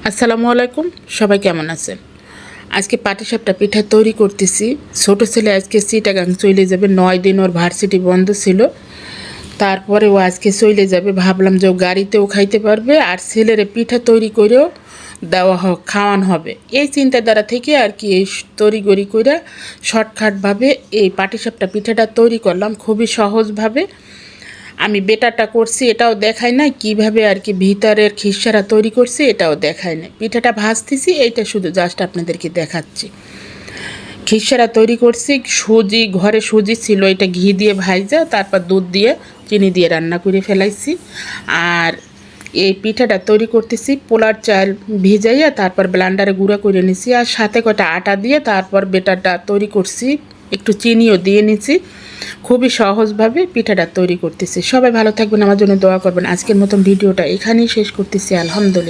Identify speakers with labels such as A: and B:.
A: আসসালামু আলাইকুম, সবাই কেমন আছেন? আজকে পাটিসাপটা পিঠা তৈরি করতেছি। ছোট ছেলে আজকে চিটাগাং চলে যাবে, 9 দিন ওর ভার্সিটি বন্ধ ছিল। তারপরে ও আজকে চলে যাবে, ভাবলাম যে ও গাড়িতেও খাইতে পারবে আর ছেলের পিঠা তৈরি করেও দেওয়া খাওয়ানো হবে। এই চিন্তাধারা থেকে আর কি এই তড়িঘড়ি করে শর্টকাটভাবে এই পাটিসাপটা পিঠাটা তৈরি করলাম, খুবই সহজভাবে। আমি বেটারটা করছি এটাও দেখাই না, কিভাবে আর কি ভিতরের খিসারা তৈরি করছি এটাও দেখাই না। পিঠাটা ভাজতেছি, এইটা শুধু জাস্ট আপনাদেরকে দেখাচ্ছি। খিসারা তৈরি করছি, সুজি ঘরে সুজি ছিল, এটা ঘি দিয়ে ভাইজা তারপর দুধ দিয়ে চিনি দিয়ে রান্না করে ফেলাইছি। আর এই পিঠাটা তৈরি করতেছি পোলার চাল ভিজাইয়া তারপর ব্লেন্ডারে গুঁড়া করে নিছি, আর সাথে কটা আটা দিয়ে তারপর বেটারটা তৈরি করছি, একটু চিনিও দিয়ে নিছি। খুবই সহজভাবে পিঠাটা তৈরি করতেছি। সবাই ভালো থাকবেন, আমার জন্য দোয়া করবেন। আজকের মতন ভিডিওটা এখানেই শেষ করতেছি। আলহামদুলিল্লাহ।